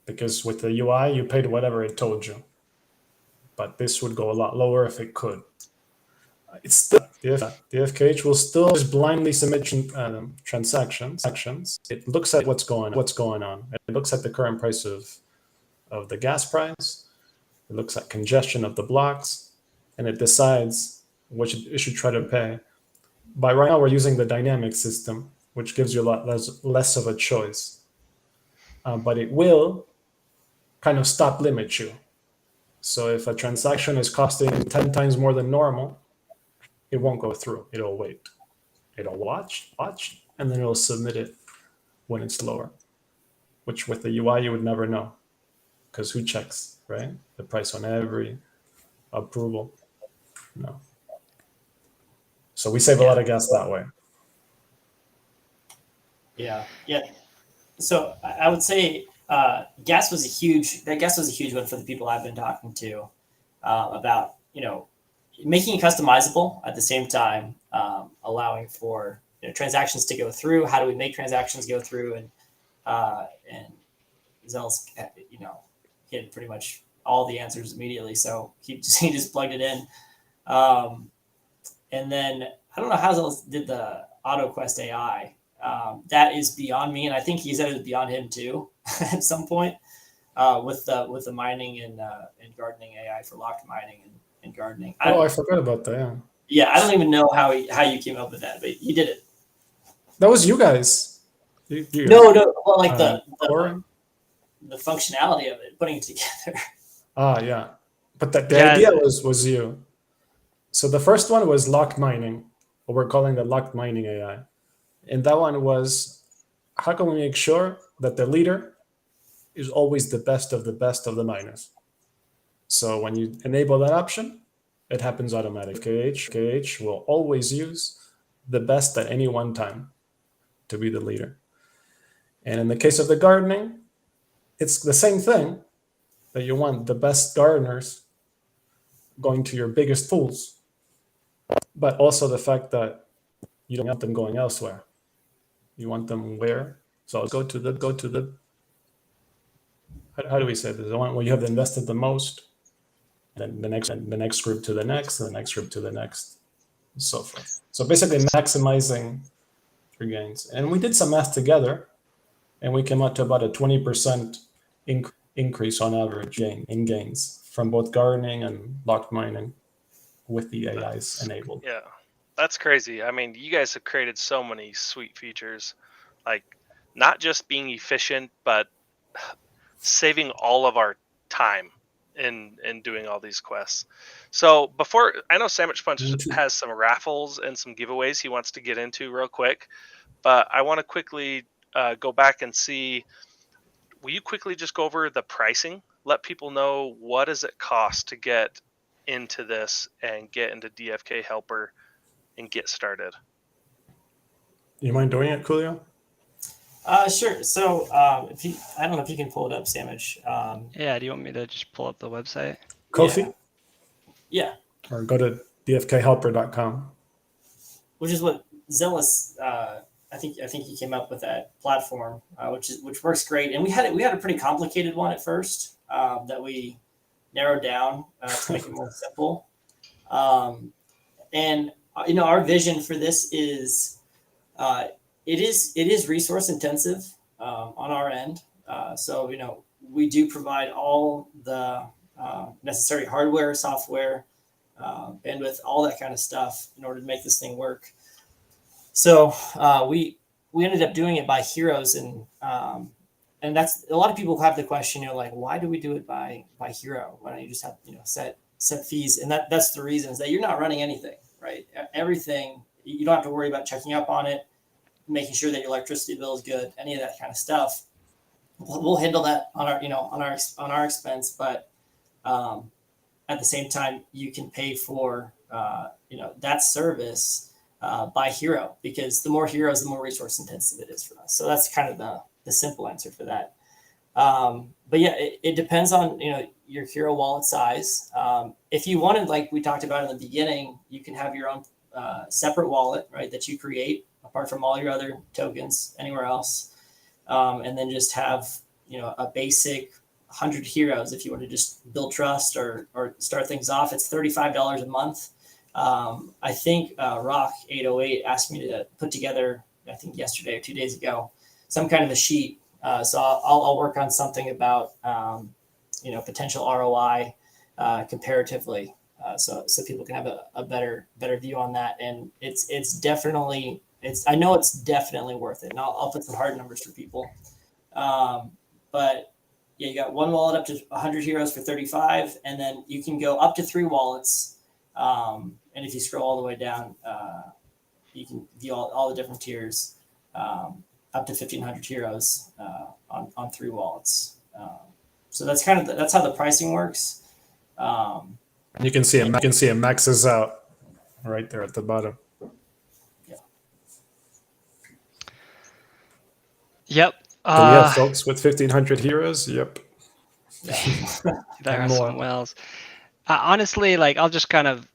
Because with the UI, you paid whatever it told you. But this would go a lot lower if it could. It's still, the DFKH will still just blindly submit transactions. It looks at what's going on. It looks at the current price of the gas price. It looks at congestion of the blocks, and it decides what it should try to pay. But right now we're using the dynamic system, which gives you a lot less of a choice. But it will kind of stop limit you. So if a transaction is costing 10 times more than normal, it won't go through. It'll wait. It'll watch, and then it'll submit it when it's lower, which with the UI you would never know. because who checks, right? The price on every approval. No. So we save a lot of gas that way. Yeah. So I would say gas was a huge one for the people I've been talking to about, making it customizable at the same time, allowing for transactions to go through. How do we make transactions go through? And Zealous, he had pretty much all the answers immediately. So he just plugged it in. And then I don't know how Zealous did the AutoQuest AI. That is beyond me, and I think he said it was beyond him too at some point with the mining and gardening AI for locked mining and gardening. I forgot about that. Yeah. Yeah, I don't even know how you came up with that, but you did it. That was you guys. No, well, like the functionality of it, putting it together. Yeah, but the idea was you. So the first one was locked mining, what we're calling the locked mining AI. And that one was, how can we make sure that the leader is always the best of the miners? So when you enable that option, it happens automatically. DFKH will always use the best at any one time to be the leader. And in the case of the gardening, it's the same thing, that you want the best gardeners going to your biggest pools, but also the fact that you don't want them going elsewhere. You want them where? So go to the how do we say this? The one where you have invested the most, then the next group to the next, and the next group to the next, and so forth. So basically maximizing your gains. And we did some math together, and we came out to about a 20% increase on average in gains from both gardening and locked mining with the AIs enabled. Yeah, that's crazy. I mean, you guys have created so many sweet features, like not just being efficient, but saving all of our time in doing all these quests. So before, I know Sandwich Punch has some raffles and some giveaways he wants to get into real quick, but I want to quickly go back and see, will you quickly just go over the pricing? Let people know, what does it cost to get into this and get into DFK Helper and get started? You mind doing it, Coolio? Sure. So I don't know if you can pull it up, Sandwich. Yeah. Do you want me to just pull up the website? Kofi? Yeah. Or go to dfkhelper.com. Which is what Zealous. I think he came up with that platform, which works great. And we had a pretty complicated one at first that we narrowed down to make it more simple. And our vision for this is it is resource intensive on our end. So we do provide all the necessary hardware, software, bandwidth, all that kind of stuff in order to make this thing work. So we ended up doing it by heroes, and that's, a lot of people have the question, like, why do we do it by hero? Why don't you just have set fees? And that's the reason, is that you're not running anything, right? Everything, you don't have to worry about checking up on it, making sure that your electricity bill is good, any of that kind of stuff. We'll handle that on our expense, but at the same time, you can pay for that service by hero, because the more heroes, the more resource intensive it is for us. So that's kind of the simple answer for that. But yeah, it depends on your hero wallet size. If you wanted, like we talked about in the beginning, you can have your own separate wallet, right, that you create apart from all your other tokens anywhere else, and then just have a basic 100 heroes. If you want to just build trust or start things off, it's $35 a month. I think Rock 808 asked me to put together, I think yesterday or 2 days ago, some kind of a sheet. So I'll work on something about potential ROI comparatively, so people can have a better view on that. And I know it's definitely worth it. And I'll put some hard numbers for people. But yeah, you got one wallet up to 100 heroes for 35, and then you can go up to 3 wallets. And if you scroll all the way down, you can view all the different tiers, up to 1,500 heroes on 3 wallets. So that's that's how the pricing works. And you can see it maxes out right there at the bottom. Yep. Do we have folks with 1,500 heroes? Yep. There And are some more. whales. Honestly, like I'll just kind of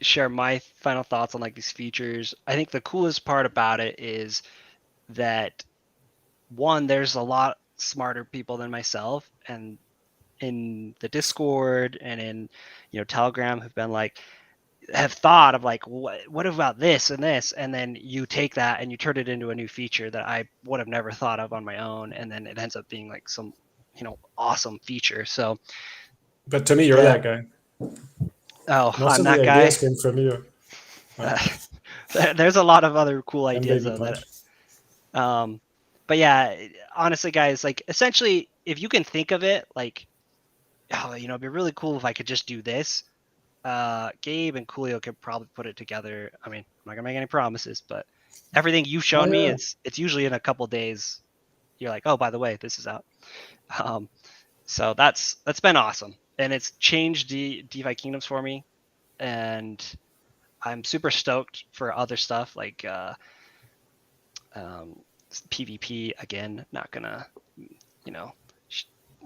share my final thoughts on like these features. I think the coolest part about it is that one, there's a lot smarter people than myself, and in the Discord and in Telegram who've been like, have thought of like, what about this and this, and then you take that and you turn it into a new feature that I would have never thought of on my own, and then it ends up being like some awesome feature. So But to me, you're that guy. Oh, Most I'm of that the guy. ideas came from you. There's a lot of other cool And ideas Baby though Punch. but yeah, honestly guys, like essentially if you can think of it like, it'd be really cool if I could just do this. Gabe and Coolio could probably put it together. I mean, I'm not gonna make any promises, but everything you've shown me, it's usually in a couple days. You're like, oh, by the way, this is out. So that's been awesome, and it's changed DeFi Kingdoms for me, and I'm super stoked for other stuff like PvP. Again, not gonna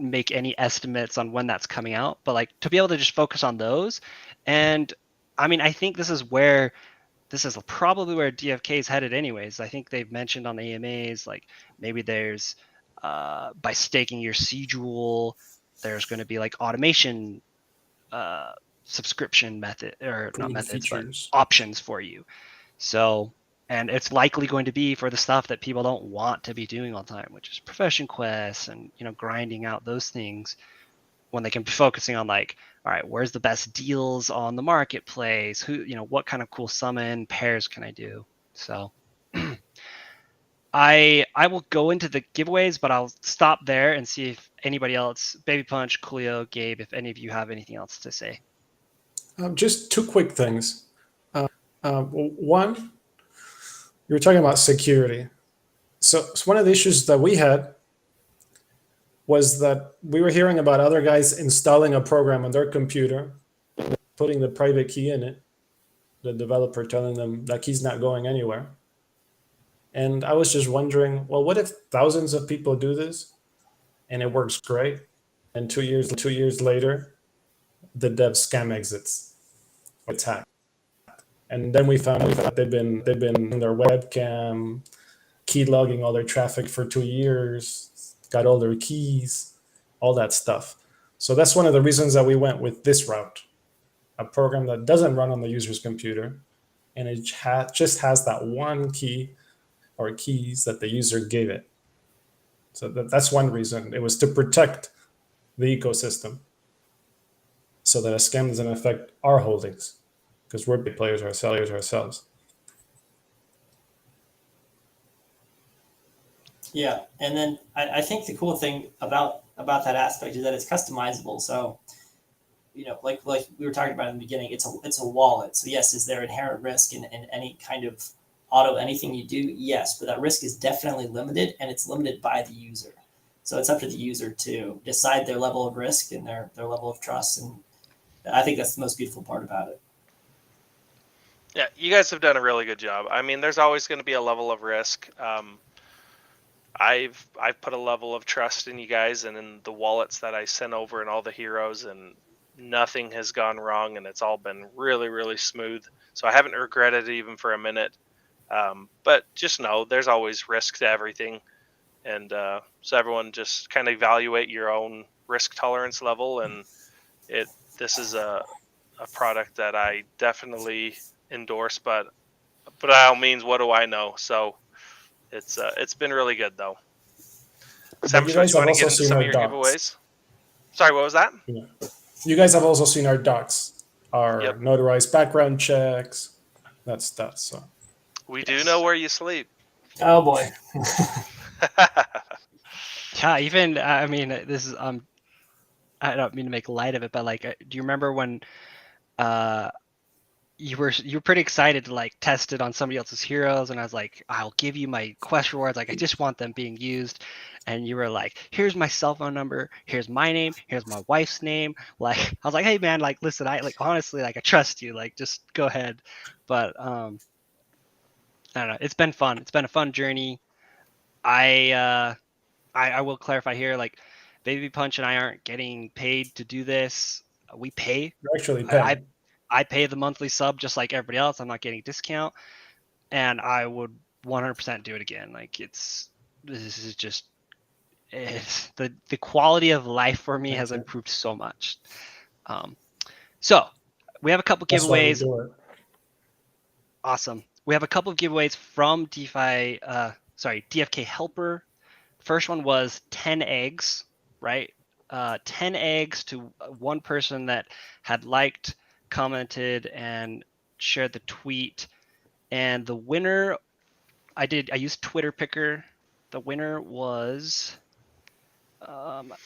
make any estimates on when that's coming out, but like to be able to just focus on those. And I mean, I think this is probably where DFK is headed anyways. I think they've mentioned on the AMAs like maybe there's by staking your C-Jewel, there's going to be like automation subscription method, or not methods, features, but options for you. So, and it's likely going to be for the stuff that people don't want to be doing all the time, which is profession quests and grinding out those things, when they can be focusing on like, all right, where's the best deals on the marketplace? Who, what kind of cool summon pairs can I do? So I will go into the giveaways, but I'll stop there and see if anybody else, Baby Punch, Coolio, Gabe, if any of you have anything else to say. Just two quick things. One, you were talking about security. So one of the issues that we had was that we were hearing about other guys installing a program on their computer, putting the private key in it, the developer telling them that key's not going anywhere. And I was just wondering, well, what if thousands of people do this and it works great, and 2 years later, the dev scam exits, it's hacked, and then we found out that they've been in their webcam, key logging all their traffic for 2 years, got all their keys, all that stuff. So that's one of the reasons that we went with this route, a program that doesn't run on the user's computer, and it just has that one key or keys that the user gave it. So that's one reason. It was to protect the ecosystem so that a scam doesn't affect our holdings, because we're big players ourselves. Yeah, and then I think the cool thing about that aspect is that it's customizable. So, like we were talking about in the beginning, it's a wallet. So yes, is there inherent risk in any kind of anything you do? Yes, but that risk is definitely limited, and it's limited by the user. So it's up to the user to decide their level of risk and their level of trust, and I think that's the most beautiful part about it. Yeah, you guys have done a really good job. I mean, there's always going to be a level of risk. I've put a level of trust in you guys and in the wallets that I sent over and all the heroes, and nothing has gone wrong, and it's all been really, really smooth. So I haven't regretted it even for a minute. But just know there's always risk to everything. And so everyone just kind of evaluate your own risk tolerance level. And this is a product that I definitely endorse, but by all means, what do I know? So it's been really good though. Semsters, you want to get into some of your giveaways? Sorry, what was that? Yeah. You guys have also seen our docs, our notarized background checks, that stuff. So we do know where you sleep. Oh boy. Yeah, even I mean, this is I don't mean to make light of it, but like, do you remember when you were pretty excited to like test it on somebody else's heroes, and I was like, I'll give you my quest rewards, like I just want them being used. And you were like, here's my cell phone number, here's my name, here's my wife's name. Like I was like, hey man, like listen, I like honestly like I trust you, like just go ahead. But I don't know, it's been fun. It's been a fun journey. I will clarify here, like Baby Punch and I aren't getting paid to do this. We pay. You actually I pay. I pay the monthly sub just like everybody else. I'm not getting a discount, and I would 100% do it again. Like this is just the quality of life for me has That's it. improved so much. So we have a couple That's why we giveaways. do it. Awesome. We have a couple of giveaways from DeFi. DFK Helper. First one was 10 eggs, right? 10 eggs to one person that had liked, commented, and shared the tweet. And the winner, I used Twitter Picker. The winner was, let's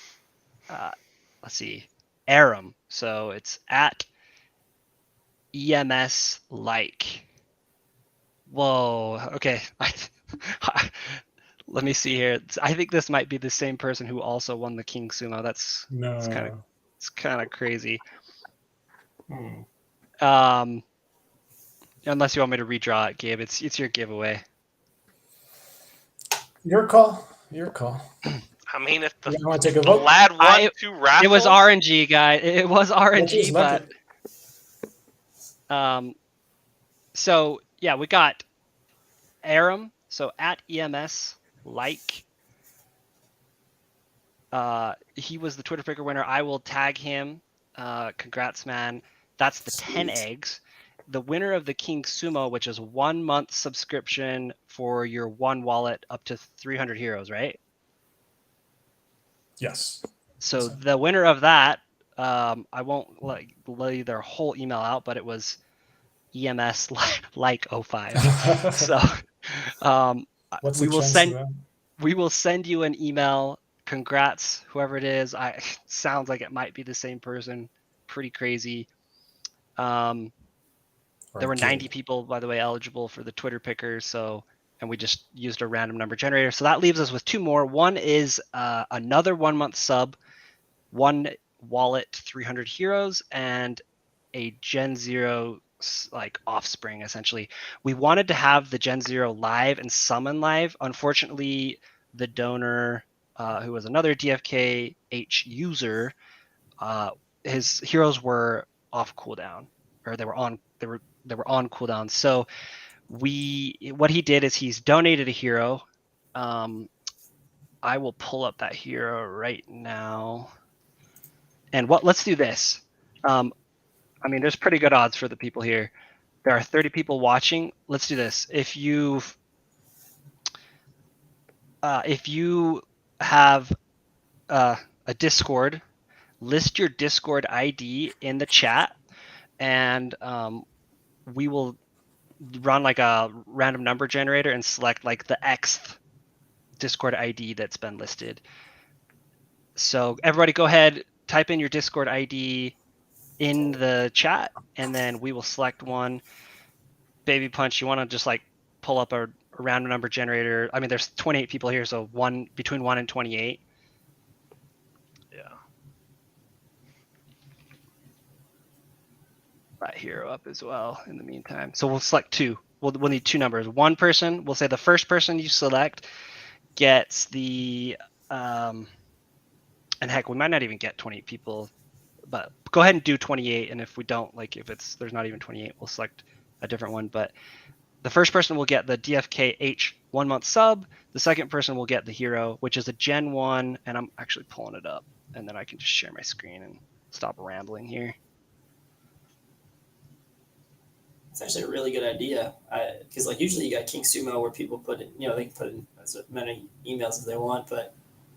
see, Aram. So it's at EMS like. Whoa. Okay. Let me see here. I think this might be the same person who also won the King Sumo. It's kind of crazy. Unless you want me to redraw it, Gabe. It's your giveaway. Your call. Your call. I mean, if the You want to take a vote? lad won 2 raffles, It was RNG, guy. It was RNG, but so yeah, we got Aram. So at EMS like. He was the Twitter Picker winner. I will tag him. Congrats, man. That's the 10 eggs. The winner of the King Sumo, which is 1 month subscription for your one wallet up to 300 heroes, right? Yes. So the winner of that, I won't lay their whole email out, but it was EMS like 05. So What's we the will chance send of that? we will send you an email. Congrats, whoever it is. Sounds like it might be the same person. Pretty crazy. There were 90 people, by the way, eligible for the Twitter Picker. And we just used a random number generator. So that leaves us with 2 more. One is another 1 month sub, one wallet, 300 heroes, and a Gen Zero like offspring. Essentially, we wanted to have the Gen Zero live and summon live. Unfortunately, the donor, who was another DFKH user, his heroes were off cooldown, or they were on cooldown. So what he did is he's donated a hero. I will pull up that hero right now. And let's do this. I mean, there's pretty good odds for the people here. There are 30 people watching. Let's do this. If you have a Discord, list your Discord ID in the chat, and we will run like a random number generator and select like the Xth Discord ID that's been listed. So everybody go ahead, type in your Discord ID in the chat, and then we will select one. Baby Punch, you want to just like pull up a random number generator. I mean, there's 28 people here, so between 1 and 28. Yeah. That hero up as well in the meantime. So we'll select 2. We'll need 2 numbers. One person, we'll say the first person you select gets the and heck, we might not even get 28 people, but go ahead and do 28. And if we don't, like if there's not even 28, we'll select a different one. But the first person will get the DFKH 1 month sub. The second person will get the hero, which is a Gen 1. And I'm actually pulling it up, and then I can just share my screen and stop rambling here. It's actually a really good idea, because like usually you got King Sumo where people put in, they can put in as many emails as they want, but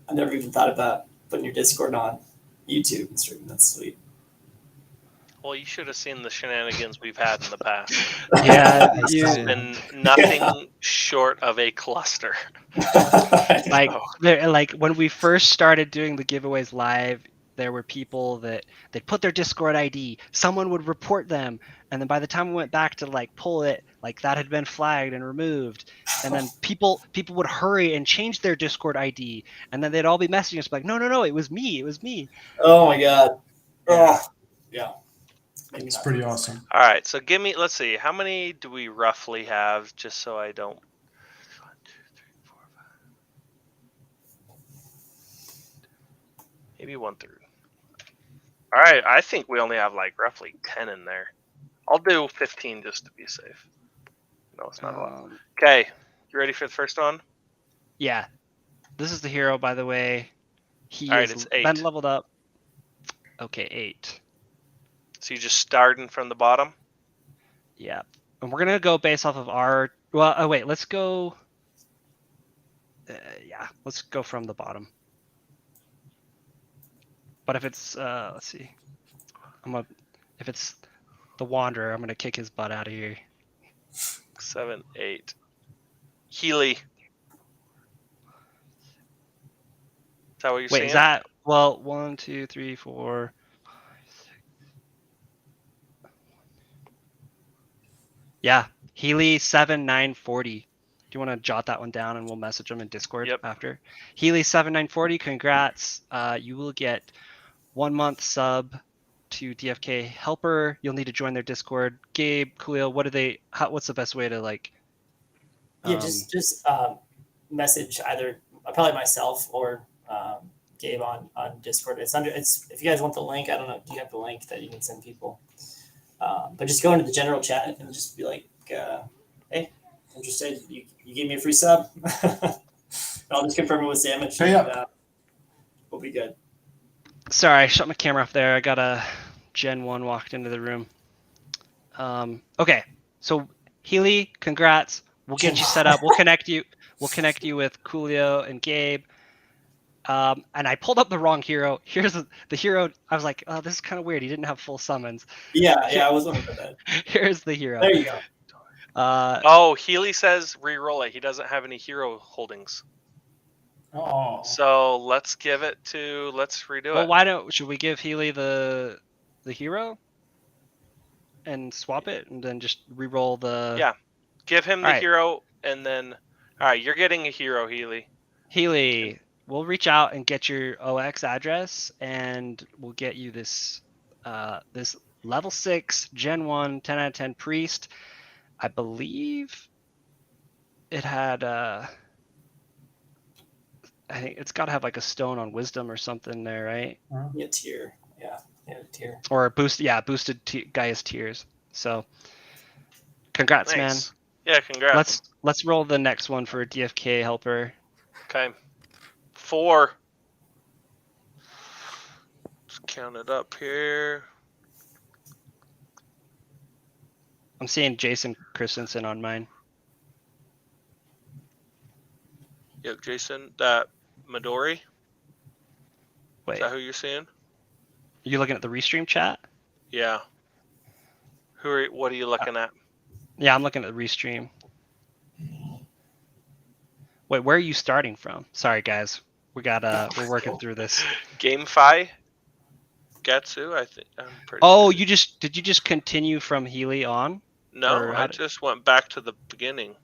I never even thought about putting your Discord on YouTube and streaming. That's sweet. Well, you should have seen the shenanigans we've had in the past. Yeah, It's been nothing short of a cluster. Like when we first started doing the giveaways live, there were people that they'd put their Discord ID, someone would report them, and then by the time we went back to like pull it, like that had been flagged and removed, and then people would hurry and change their Discord ID, and then they'd all be messaging us like, no, it was me. Oh my god. Yeah. Oh, yeah. Maybe It's not. pretty awesome. All right, so let's see, how many do we roughly have, just so I don't. 1, 2, 3, 4, 5. Maybe 1 through. All right, I think we only have like roughly 10 in there. I'll do 15 just to be safe. No, it's not a lot. Okay, you ready for the first one? Yeah. This is the hero, by the way. He All right, has it's 8. been leveled up. Okay, 8. So you just starting from the bottom? Yeah. And we're going to go based off of our... Well, oh, wait, let's go... yeah, let's go from the bottom. But if it's... let's see. If it's the Wanderer, I'm going to kick his butt out of here. 7, 8. Healy. Is that what you're saying? Wait, is that... Well, 1, 2, 3, 4... Yeah, Healy 7940. Do you want to jot that one down and we'll message them in Discord after? Healy 7940, congrats. You will get 1 month sub to DFK helper. You'll need to join their Discord. Gabe, Coolio, what's the best way to like? Yeah, just message either probably myself or Gabe on Discord. It's if you guys want the link, I don't know. Do you have the link that you can send people? But just go into the general chat and just be like, hey, interested, you gave me a free sub. I'll just confirm it with Sandwich. We'll be good. Sorry, I shut my camera off there. I got a Gen 1 walked into the room. Okay, so Healy, congrats. We'll get you set up. We'll connect you. We'll connect you with Coolio and Gabe. And I pulled up the wrong hero. Here's the hero. I was like, oh, this is kind of weird. He didn't have full summons. Yeah, I was wondering about that. Here's the hero. There you go. Healy says re-roll it. He doesn't have any hero holdings. Oh. So let's redo it. Well, should we give Healy the hero and swap it and then just re-roll the... Yeah, give him the hero and then... All right, you're getting a hero, Healy. Healy... We'll reach out and get your OX address, and we'll get you this this level 6 Gen 1 10 out of 10 priest. I believe it had I think it's got to have like a stone on wisdom or something there, right? Yeah, tier. Yeah, tier. Or boosted Gaia's tiers. So, congrats, man. Yeah, congrats. Let's roll the next one for DFK helper. Okay. 4. Just count it up here. I'm seeing Jason Christensen on mine. Yep, Jason. That Midori. Wait. Is that who you're seeing? Are you looking at the restream chat? Yeah. What are you looking at? Yeah, I'm looking at the restream. Wait, where are you starting from? Sorry, guys. We're working through this. GameFi, Gatsu, I think. I'm pretty sure. Did you just continue from Healy on? No, I just went back to the beginning.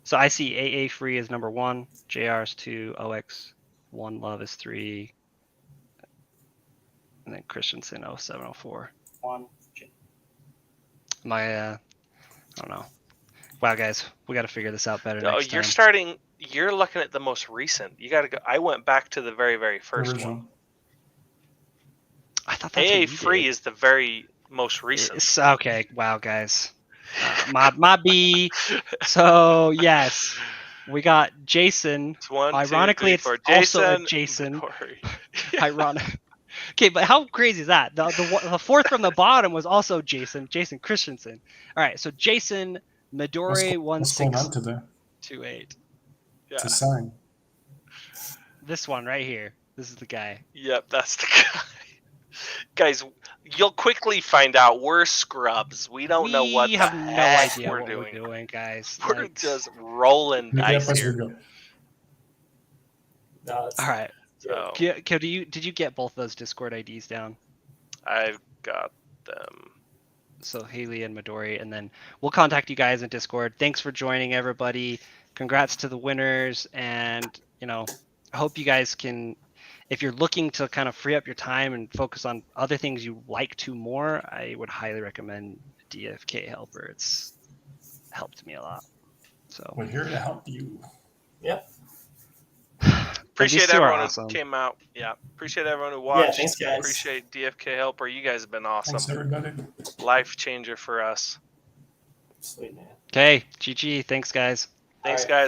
So I see AA Free is number 1, JR is 2, OX 1 Love is 3, and then Christensen 0704. 1. I don't know. Wow, guys, we got to figure this out better next time. You're looking at the most recent. You got to go. I went back to the very, very first one. I thought that's AA Free is the very most recent. Okay, wow, guys. My B. So, yes, we got Jason. It's 1, Ironically, 2, 3, 4. it's also a Jason. Ironic. Okay, but how crazy is that? The fourth from the bottom was also Jason Christensen. All right, so Jason Midori 1628. Yeah. It's a sign. This one right here. This is the guy. Yep, that's the guy. Guys, you'll quickly find out we're scrubs. We don't know what the heck we're doing, guys. We're just rolling dice here. All right. So Did you get both those Discord IDs down? I've got them. So Haley and Midori, and then we'll contact you guys in Discord. Thanks for joining, everybody. Congrats to the winners, and I hope you guys can, if you're looking to kind of free up your time and focus on other things you like to more, I would highly recommend DFK Helper. It's helped me a lot. So We're here to help you. Yep. Appreciate These two are everyone awesome. who came out. Yeah, appreciate everyone who watched. thanks, guys. Appreciate DFK Helper. You guys have been awesome. Thanks, everybody. Life changer for us. Sweet, man. Okay, GG. Thanks, guys. Thanks, All right. guys.